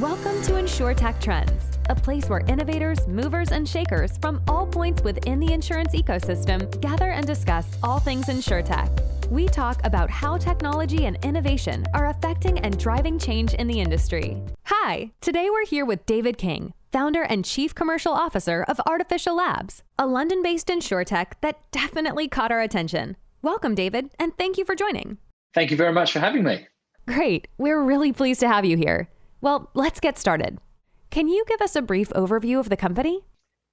Welcome to InsureTech Trends, a place where innovators, movers, and shakers from all points within the insurance ecosystem gather and discuss all things InsureTech. We talk about how technology and innovation are affecting and driving change in the industry. Hi, today we're here with David King, founder and chief commercial officer of Artificial Labs, a London-based InsureTech that definitely caught our attention. Welcome, David, and thank you for joining. Thank you very much for having me. Great. We're really pleased to have you here. Well, let's get started. Can you give us a brief overview of the company?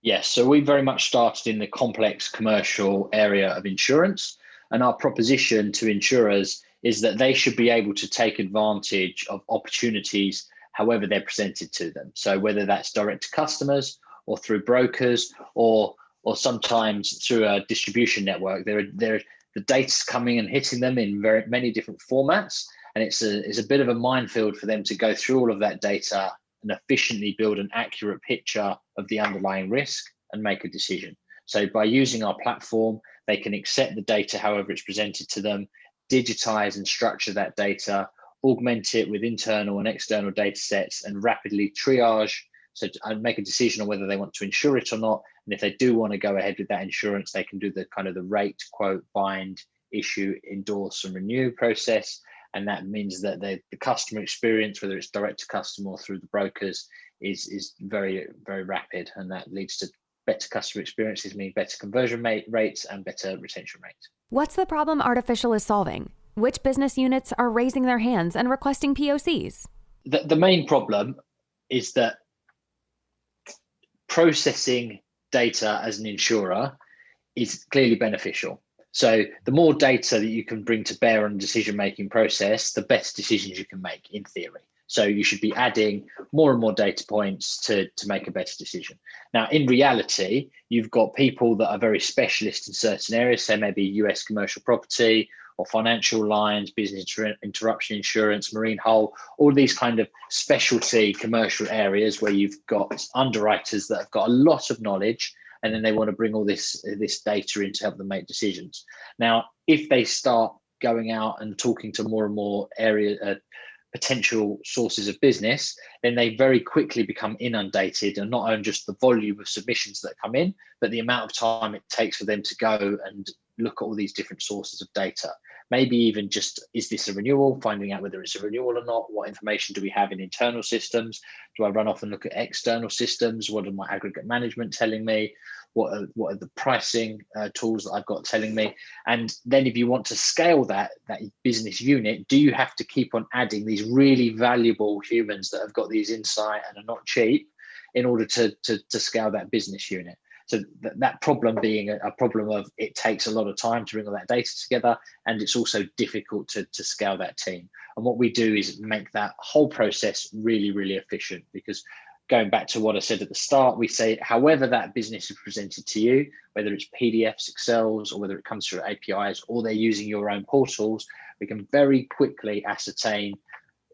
Yes, so we very much started in the complex commercial area of insurance, and our proposition to insurers is that they should be able to take advantage of opportunities however they're presented to them. So whether that's direct to customers or through brokers or sometimes through a distribution network, the data's coming and hitting them in very many different formats. And it's a bit of a minefield for them to go through all of that data and efficiently build an accurate picture of the underlying risk and make a decision. So by using our platform, they can accept the data however it's presented to them, digitize and structure that data, augment it with internal and external data sets, and rapidly triage, so to make a decision on whether they want to insure it or not. And if they do want to go ahead with that insurance, they can do the rate, quote, bind, issue, endorse, and renew process. And that means that the customer experience, whether it's direct to customer or through the brokers, is very, very rapid. And that leads to better customer experiences, meaning better conversion rates and better retention rates. What's the problem Artificial is solving? Which business units are raising their hands and requesting POCs? The main problem is that processing data as an insurer is clearly beneficial. So the more data that you can bring to bear on the decision-making process, the better decisions you can make in theory. So you should be adding more and more data points to make a better decision. Now, in reality, you've got people that are very specialist in certain areas, say maybe US commercial property or financial lines, business interruption insurance, marine hull, all these kind of specialty commercial areas where you've got underwriters that have got a lot of knowledge, and then they want to bring all this data in to help them make decisions. Now, if they start going out and talking to more and more potential sources of business, then they very quickly become inundated, and not only just the volume of submissions that come in, but the amount of time it takes for them to go and look at all these different sources of data. Maybe even just, is this a renewal? Finding out whether it's a renewal or not. What information do we have in internal systems? Do I run off and look at external systems? What are my aggregate management telling me? What are the pricing tools that I've got telling me? And then if you want to scale that business unit, do you have to keep on adding these really valuable humans that have got these insight and are not cheap in order to scale that business unit? So that problem being a problem of, it takes a lot of time to bring all that data together, and it's also difficult to scale that team. And what we do is make that whole process really, really efficient, because going back to what I said at the start, we say, however that business is presented to you, whether it's PDFs, Excels, or whether it comes through APIs, or they're using your own portals, we can very quickly ascertain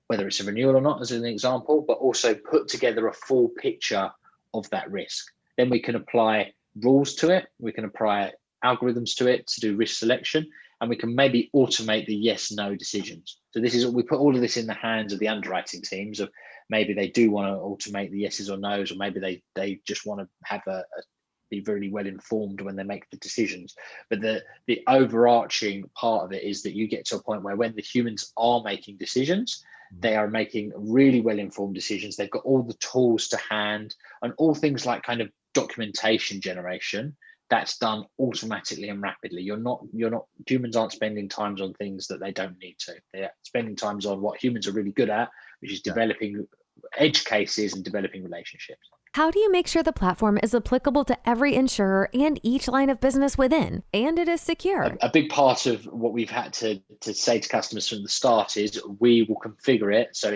whether it's a renewal or not, as an example, but also put together a full picture of that risk. Then we can apply rules to it, we can apply algorithms to it to do risk selection, and we can maybe automate the yes/no decisions. So this is, we put all of this in the hands of the underwriting teams of, maybe they do want to automate the yeses or nos, or maybe they just want to have be really well informed when they make the decisions. But the overarching part of it is that you get to a point where when the humans are making decisions, they are making really well informed decisions. They've got all the tools to hand, and all things like kind of documentation generation, that's done automatically and rapidly. Humans aren't spending times on things that they don't need to. They're spending times on what humans are really good at, which is developing edge cases and developing relationships. How do you make sure the platform is applicable to every insurer and each line of business within, and it is secure? A big part of what we've had to say to customers from the start is, we will configure it so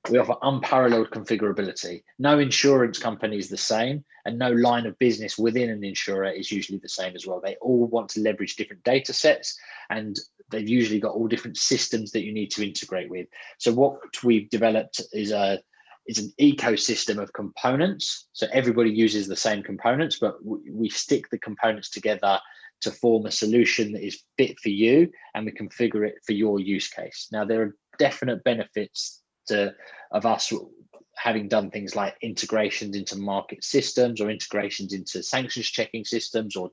we offer unparalleled configurability. No insurance company is the same, and no line of business within an insurer is usually the same as well. They all want to leverage different data sets, and they've usually got all different systems that you need to integrate with. So what we've developed is an ecosystem of components. So everybody uses the same components, but we stick the components together to form a solution that is fit for you, and we configure it for your use case. Now, there are definite benefits of us having done things like integrations into market systems or integrations into sanctions checking systems or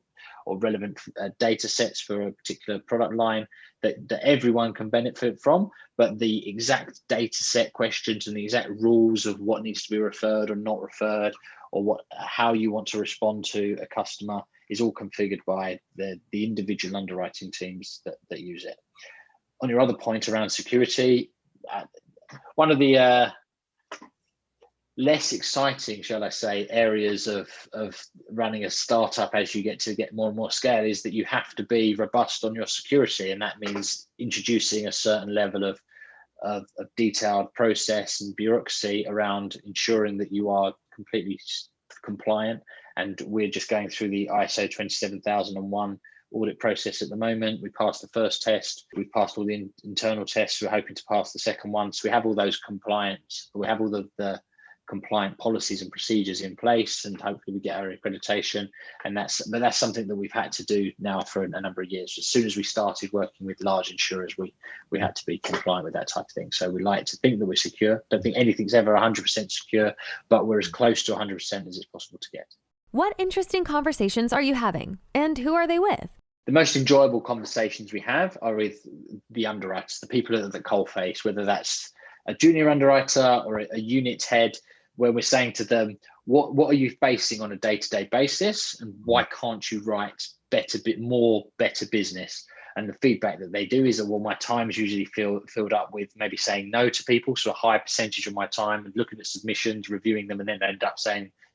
relevant data sets for a particular product line that everyone can benefit from. But the exact data set questions and the exact rules of what needs to be referred or not referred, or how you want to respond to a customer, is all configured by the individual underwriting teams that use it. On your other point around security, one of the less exciting, shall I say, areas of running a startup as you get more and more scale is that you have to be robust on your security, and that means introducing a certain level of detailed process and bureaucracy around ensuring that you are completely compliant. And we're just going through the ISO 27001 audit process at the moment. We passed the first test. We've passed all the internal tests. We're hoping to pass the second one. So we have all those compliance. We have all the compliant policies and procedures in place, and hopefully we get our accreditation. And that's something that we've had to do now for a number of years. As soon as we started working with large insurers, we had to be compliant with that type of thing. So we like to think that we're secure. Don't think anything's ever 100% secure, but we're as close to 100% as it's possible to get. What interesting conversations are you having, and who are they with? The most enjoyable conversations we have are with the underwriters, the people at the coalface, whether that's a junior underwriter or a unit head, where we're saying to them, what are you facing on a day-to-day basis, and why can't you write better business? And the feedback that they do is that, well, my time is usually filled up with maybe saying no to people, so a high percentage of my time and looking at submissions, reviewing them, and then end up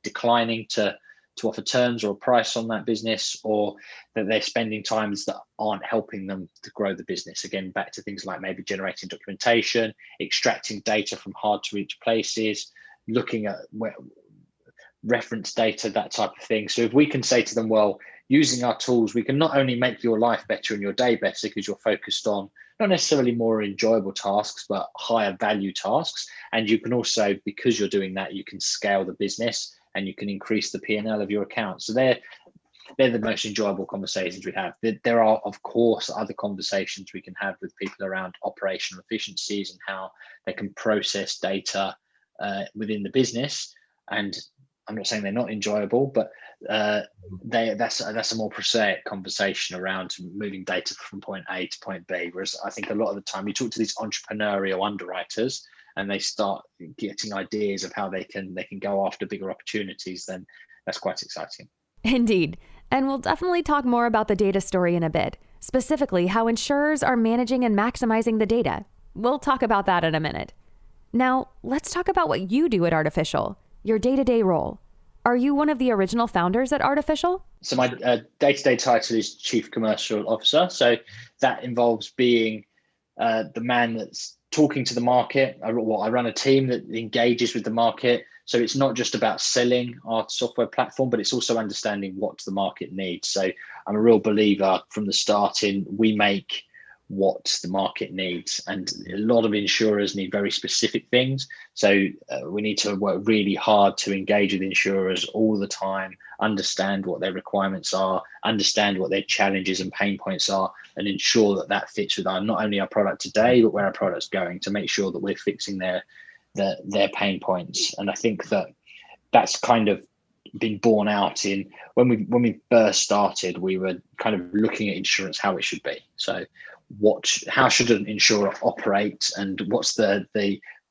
declining to offer terms or a price on that business, or that they're spending times that aren't helping them to grow the business. Again, back to things like maybe generating documentation, extracting data from hard to reach places, looking at reference data, that type of thing. So if we can say to them, well, using our tools, we can not only make your life better and your day better because you're focused on not necessarily more enjoyable tasks, but higher value tasks. And you can also, because you're doing that, you can scale the business and you can increase the P&L of your account. So they're the most enjoyable conversations we have. There are, of course, other conversations we can have with people around operational efficiencies and how they can process data within the business. And I'm not saying they're not enjoyable, but that's a more prosaic conversation around moving data from point A to point B. Whereas I think a lot of the time you talk to these entrepreneurial underwriters and they start getting ideas of how they can go after bigger opportunities, then that's quite exciting. Indeed. And we'll definitely talk more about the data story in a bit, specifically how insurers are managing and maximizing the data. We'll talk about that in a minute. Now, let's talk about what you do at Artificial, your day-to-day role. Are you one of the original founders at Artificial? So my day-to-day title is Chief Commercial Officer. So that involves being the man that's talking to the market. I run a team that engages with the market. So it's not just about selling our software platform, but it's also understanding what the market needs. So I'm a real believer from the start in we make what the market needs. And a lot of insurers need very specific things. So we need to work really hard to engage with insurers all the time, understand what their requirements are, understand what their challenges and pain points are, and ensure that fits with not only our product today, but where our product's going, to make sure that we're fixing their pain points. And I think that's kind of been borne out in when we first started, we were kind of looking at insurance, how it should be. So how should an insurer operate, and what's the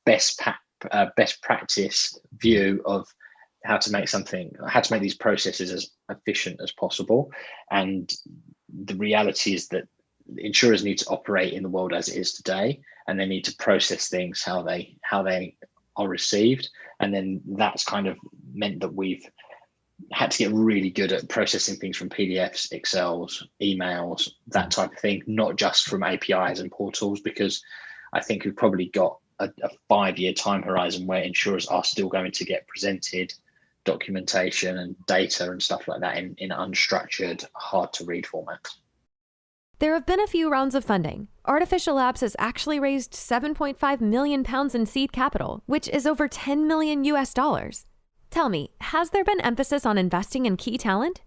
best practice view of how to make these processes as efficient as possible. And the reality is that insurers need to operate in the world as it is today, and they need to process things how they are received. And then that's kind of meant that we've had to get really good at processing things from PDFs, Excels, emails, that type of thing, not just from APIs and portals, because I think we've probably got a 5-year time horizon where insurers are still going to get presented documentation and data and stuff like that in unstructured, hard to read format. There have been a few rounds of funding. Artificial Labs has actually raised 7.5 million pounds in seed capital, which is over $10 million US. Tell me, has there been emphasis on investing in key talent?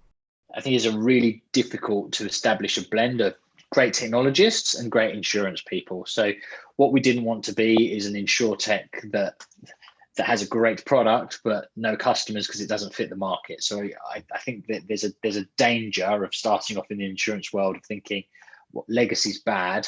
I think it's really difficult to establish a blend of great technologists and great insurance people. So what we didn't want to be is an insuretech that has a great product but no customers because it doesn't fit the market. So I think that there's a danger of starting off in the insurance world of thinking, what legacy's bad,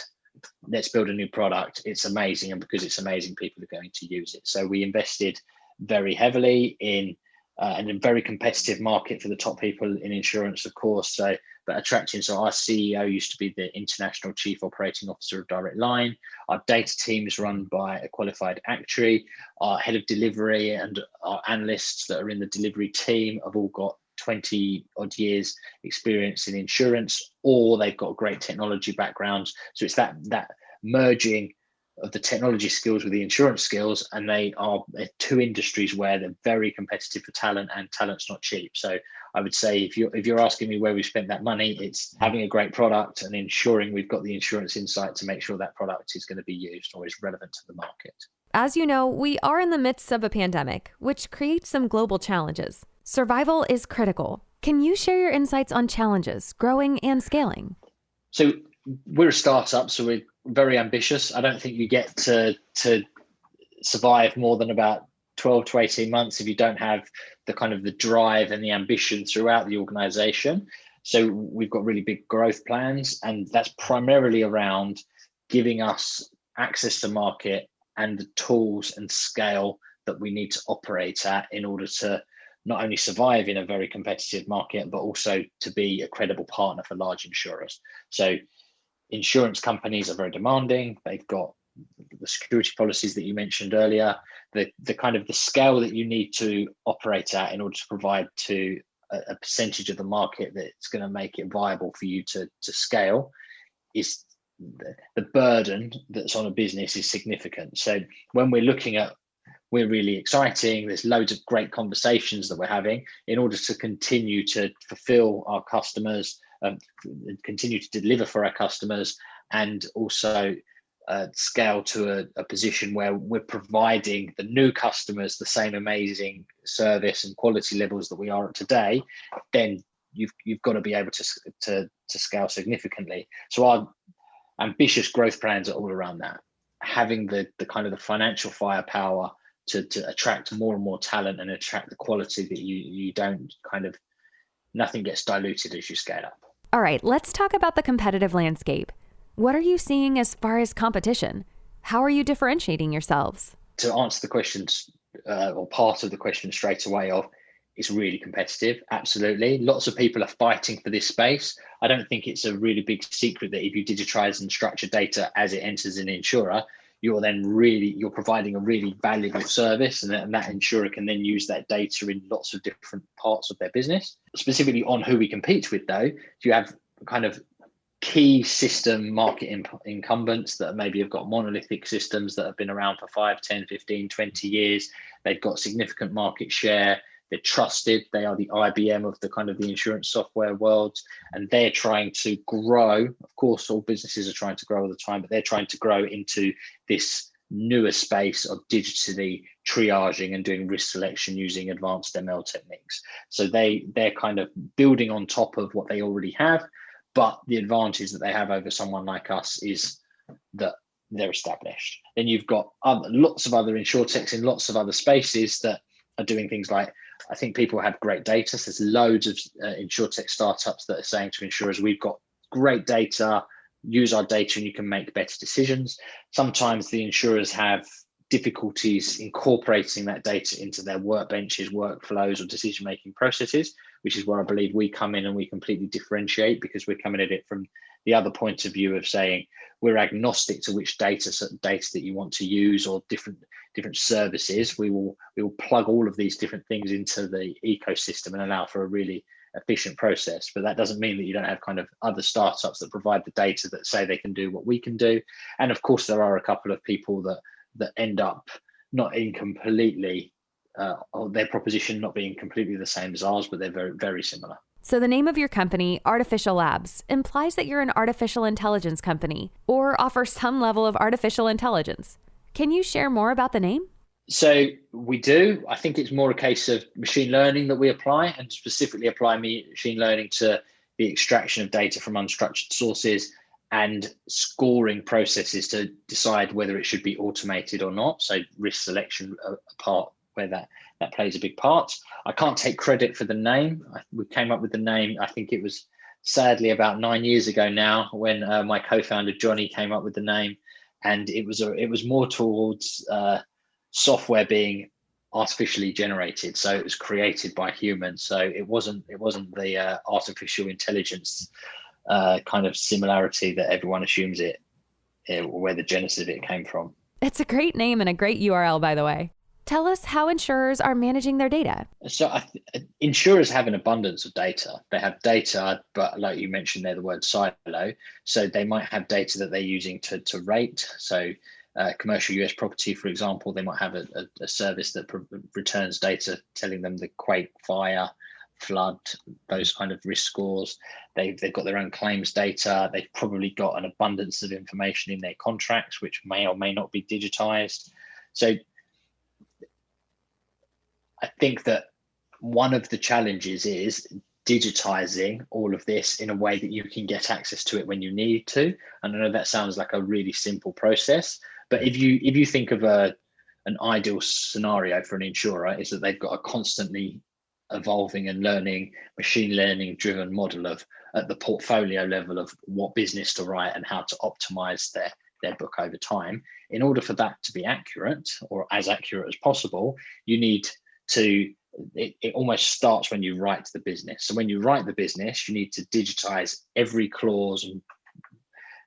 let's build a new product. It's amazing, and because it's amazing, people are going to use it. So we invested very heavily in and a very competitive market for the top people in insurance, of course. So, but attracting. So our CEO used to be the International Chief Operating Officer of Direct Line. Our data team is run by a qualified actuary. Our head of delivery and our analysts that are in the delivery team have all got 20 odd years experience in insurance, or they've got great technology backgrounds. So it's that merging of the technology skills with the insurance skills, and they're two industries where they're very competitive for talent, and talent's not cheap. So I would say if you're asking me where we spent that money, it's having a great product and ensuring we've got the insurance insight to make sure that product is going to be used or is relevant to the market. As you know, we are in the midst of a pandemic, which creates some global challenges. Survival is critical. Can you share your insights on challenges, growing and scaling? So we're a startup, so we're very ambitious. I don't think you get to survive more than about 12 to 18 months if you don't have the kind of the drive and the ambition throughout the organization. So we've got really big growth plans, and that's primarily around giving us access to market and the tools and scale that we need to operate at in order to not only survive in a very competitive market, but also to be a credible partner for large insurers. So insurance companies are very demanding. They've got the security policies that you mentioned earlier, the kind of the scale that you need to operate at in order to provide to a percentage of the market that's going to make it viable for you to scale is the burden that's on a business is significant. So when we're looking at, we're really exciting, there's loads of great conversations that we're having in order to continue to fulfill our customers, continue to deliver for our customers, and also scale to a position where we're providing the new customers the same amazing service and quality levels that we are at today. Then you've got to be able to scale significantly. So our ambitious growth plans are all around that, having the kind of the financial firepower to attract more and more talent and attract the quality that you don't kind of, nothing gets diluted as you scale up. All right, let's talk about the competitive landscape. What are you seeing as far as competition? How are you differentiating yourselves? To answer the questions, or part of the question straight away, of it's really competitive. Absolutely. Lots of people are fighting for this space. I don't think it's a really big secret that if you digitize and structure data as it enters an insurer, you're providing a really valuable service, and that insurer can then use that data in lots of different parts of their business. Specifically on who we compete with, though, you have kind of key system market incumbents that maybe have got monolithic systems that have been around for 5, 10, 15, 20 years. They've got significant market share. They're trusted. They are the IBM of the kind of the insurance software world, and they're trying to grow. Of course, all businesses are trying to grow all the time, but they're trying to grow into this newer space of digitally triaging and doing risk selection using advanced ML techniques. So they're kind of building on top of what they already have. But the advantage that they have over someone like us is that they're established. Then you've got lots of other insurtechs in lots of other spaces that are doing things like, I think people have great data. So there's loads of insurtech startups that are saying to insurers, we've got great data, use our data and you can make better decisions. Sometimes the insurers have difficulties incorporating that data into their workbenches, workflows, or decision-making processes, which is where I believe we come in and we completely differentiate, because we're coming at it from the other point of view of saying we're agnostic to which data that you want to use or different services. We will plug all of these different things into the ecosystem and allow for a really efficient process. But that doesn't mean that you don't have kind of other startups that provide the data that say they can do what we can do. And of course, there are a couple of people that end up not in completely, or their proposition not being completely the same as ours, but they're very, very similar. So the name of your company, Artificial Labs, implies that you're an artificial intelligence company or offer some level of artificial intelligence. Can you share more about the name? So we do. I think it's more a case of machine learning that we apply, and specifically apply machine learning to the extraction of data from unstructured sources and scoring processes to decide whether it should be automated or not. So risk selection a part where that plays a big part. I can't take credit for the name. We came up with the name, I think it was sadly about 9 years ago now, when my co-founder Johnny came up with the name, and it was more towards software being artificially generated. So it was created by humans. So it wasn't the artificial intelligence kind of similarity that everyone assumes where the genesis of it came from. It's a great name and a great URL, by the way. Tell us how insurers are managing their data. So insurers have an abundance of data. They have data, but like you mentioned there, the word silo. So they might have data that they're using to rate. So commercial US property, for example, they might have a service that returns data telling them the quake, fire, flood, those kind of risk scores. They've got their own claims data. They've probably got an abundance of information in their contracts, which may or may not be digitized. So I think that one of the challenges is digitizing all of this in a way that you can get access to it when you need to. And I know that sounds like a really simple process, but if you think of an ideal scenario for an insurer, is that they've got a constantly evolving and learning, machine learning driven model of at the portfolio level of what business to write and how to optimize their book over time. In order for that to be accurate, or as accurate as possible, you need it almost starts when you write the business. So when you write the business, you need to digitize every clause and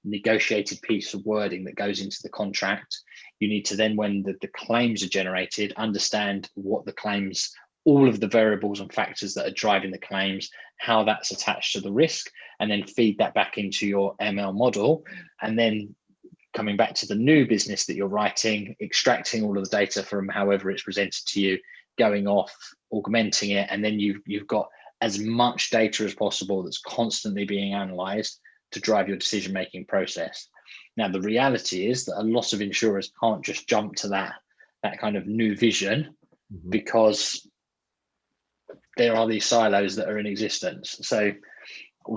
negotiated piece of wording that goes into the contract. You need to then, when the claims are generated, understand what the claims, all of the variables and factors that are driving the claims, how that's attached to the risk, and then feed that back into your ML model. And then coming back to the new business that you're writing, extracting all of the data from however it's presented to you, going off, augmenting it, and then you've got as much data as possible that's constantly being analyzed to drive your decision-making process. Now, the reality is that a lot of insurers can't just jump to that kind of new vision, because there are these silos that are in existence. So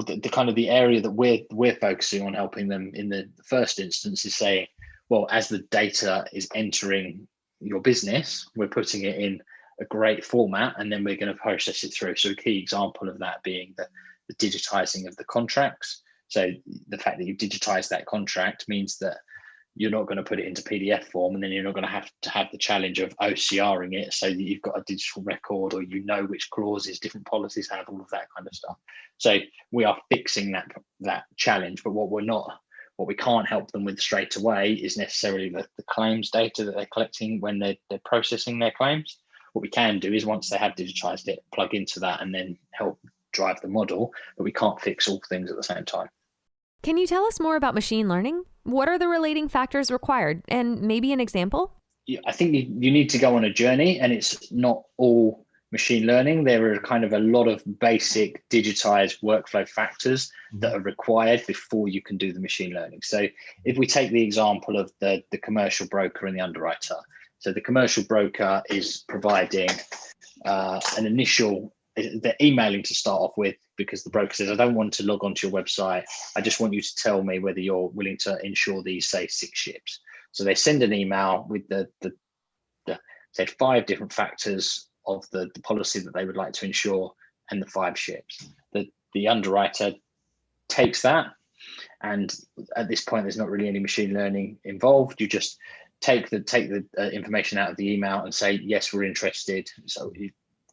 the kind of the area that we're focusing on helping them in the first instance is saying, well, as the data is entering your business, we're putting it in a great format, and then we're going to process it through. So a key example of that being the digitizing of the contracts. So the fact that you digitize that contract means that you're not going to put it into PDF form, and then you're not going to have the challenge of OCRing it so that you've got a digital record, or you know which clauses different policies have, all of that kind of stuff. So we are fixing that challenge, but what we can't help them with straight away is necessarily the claims data that they're collecting when they're processing their claims. What we can do is, once they have digitized it, plug into that and then help drive the model, but we can't fix all things at the same time. Can you tell us more about machine learning? What are the relating factors required, and maybe an example? I think you need to go on a journey, and it's not all machine learning. There are kind of a lot of basic digitized workflow factors that are required before you can do the machine learning. So if we take the example of the commercial broker and the underwriter. So the commercial broker is providing an initial, they're emailing to start off with, because the broker says, I don't want to log onto your website. I just want you to tell me whether you're willing to insure these, say, 6 ships. So they send an email with the say 5 different factors of the policy that they would like to insure and the 5 ships. The underwriter takes that, and at this point, there's not really any machine learning involved. You just take the information out of the email and say, yes, we're interested. So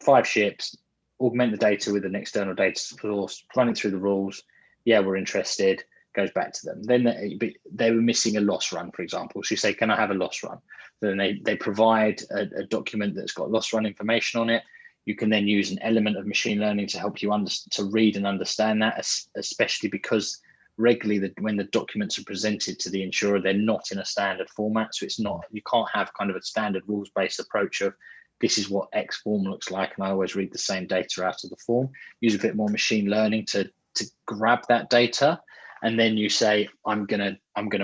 5 ships, augment the data with an external data source, run it through the rules. Yeah, we're interested. Goes back to them. Then they were missing a loss run, for example. So you say, can I have a loss run? Then they provide a document that's got loss run information on it. You can then use an element of machine learning to help you to read and understand that, especially because regularly when the documents are presented to the insurer, they're not in a standard format. So you can't have kind of a standard rules-based approach of, this is what X form looks like, and I always read the same data out of the form. Use a bit more machine learning to grab that data, and then you say, I'm gonna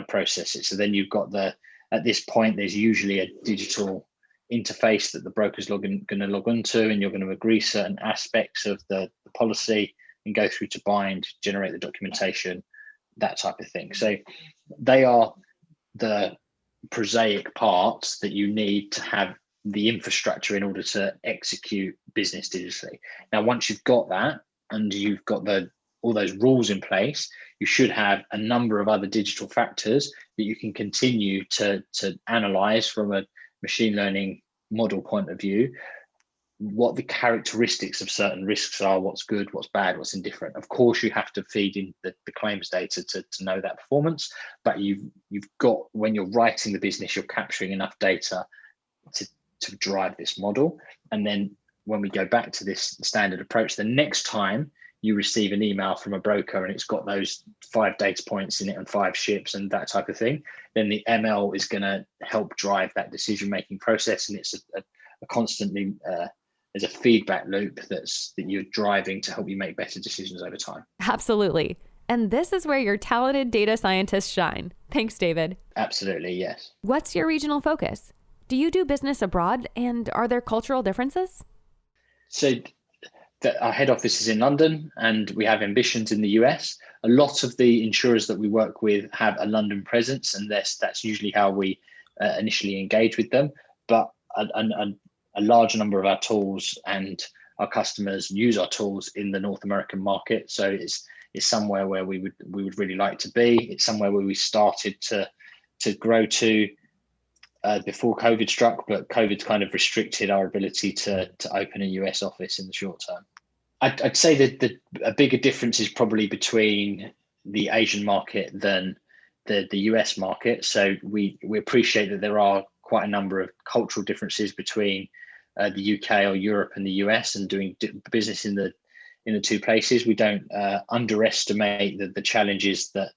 process it. So then you've got at this point, there's usually a digital interface that the broker's going to log into, and you're going to agree certain aspects of the policy and go through to bind, generate the documentation, that type of thing. So they are the prosaic parts that you need to have the infrastructure in order to execute business digitally. Now, once you've got that and you've got all those rules in place, you should have a number of other digital factors that you can continue to analyze from a machine learning model point of view, what the characteristics of certain risks are, what's good, what's bad, what's indifferent. Of course, you have to feed in the claims data to know that performance, but you've got, when you're writing the business, you're capturing enough data to drive this model. And then when we go back to this standard approach, the next time you receive an email from a broker and it's got those 5 data points in it and 5 ships and that type of thing, then the ML is going to help drive that decision-making process. And it's a constantly, there's a feedback loop that you're driving to help you make better decisions over time. Absolutely. And this is where your talented data scientists shine. Thanks, David. Absolutely, yes. What's your regional focus? Do you do business abroad, and are there cultural differences? So our head office is in London and we have ambitions in the US. A lot of the insurers that we work with have a London presence, and that's usually how we initially engage with them. But a large number of our tools and our customers use our tools in the North American market. So it's somewhere where we would really like to be. It's somewhere where we started to grow to before COVID struck, but COVID's kind of restricted our ability to open a US office in the short term. I'd say that a bigger difference is probably between the Asian market than the US market. So we appreciate that there are quite a number of cultural differences between the UK or Europe and the US, and doing business in the two places. We don't underestimate the challenges that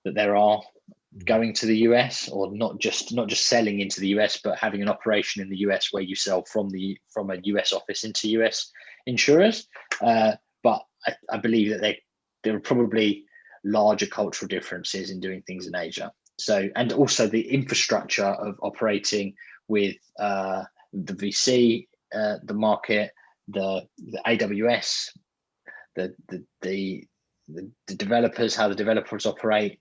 there are going to the US, or not just selling into the US, but having an operation in the US where you sell from a US office into US insurers. But I believe that there are probably larger cultural differences in doing things in Asia. So, and also the infrastructure of operating with the VC, the market, the AWS, the developers, how the developers operate,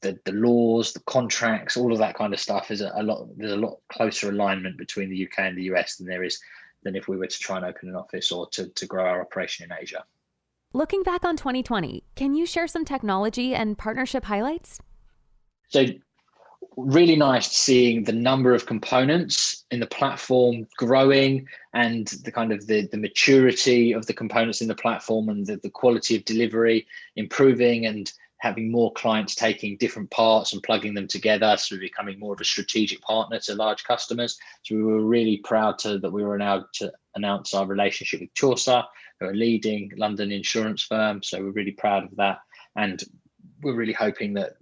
the laws, the contracts, all of that kind of stuff there's a lot closer alignment between the UK and the US than if we were to try and open an office or to grow our operation in Asia. Looking back on 2020, can you share some technology and partnership highlights? So really nice seeing the number of components in the platform growing, and the kind of the maturity of the components in the platform, and the quality of delivery improving, and having more clients taking different parts and plugging them together, so we're becoming more of a strategic partner to large customers. So we were really proud that we were now to announce our relationship with Chaucer, who are a leading London insurance firm. So we're really proud of that. And we're really hoping that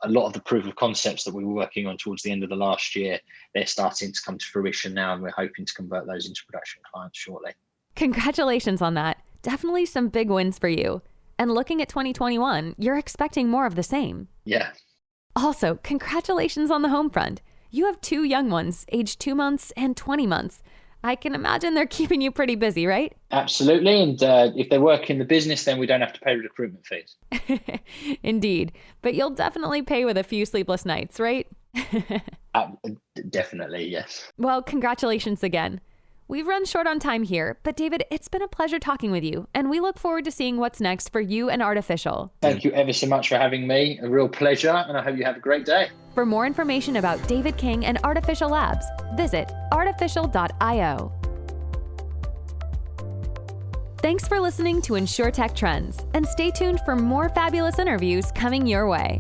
a lot of the proof of concepts that we were working on towards the end of the last year, they're starting to come to fruition now, and we're hoping to convert those into production clients shortly. Congratulations on that. Definitely some big wins for you. And looking at 2021, you're expecting more of the same. Yeah. Also, congratulations on the home front. You have 2 young ones, aged 2 months and 20 months. I can imagine they're keeping you pretty busy, right? Absolutely. And if they work in the business, then we don't have to pay recruitment fees. Indeed. But you'll definitely pay with a few sleepless nights, right? Definitely, yes. Well, congratulations again. We've run short on time here, but David, it's been a pleasure talking with you, and we look forward to seeing what's next for you and Artificial. Thank you ever so much for having me. A real pleasure, and I hope you have a great day. For more information about David King and Artificial Labs, visit artificial.io. Thanks for listening to InsureTech Trends, and stay tuned for more fabulous interviews coming your way.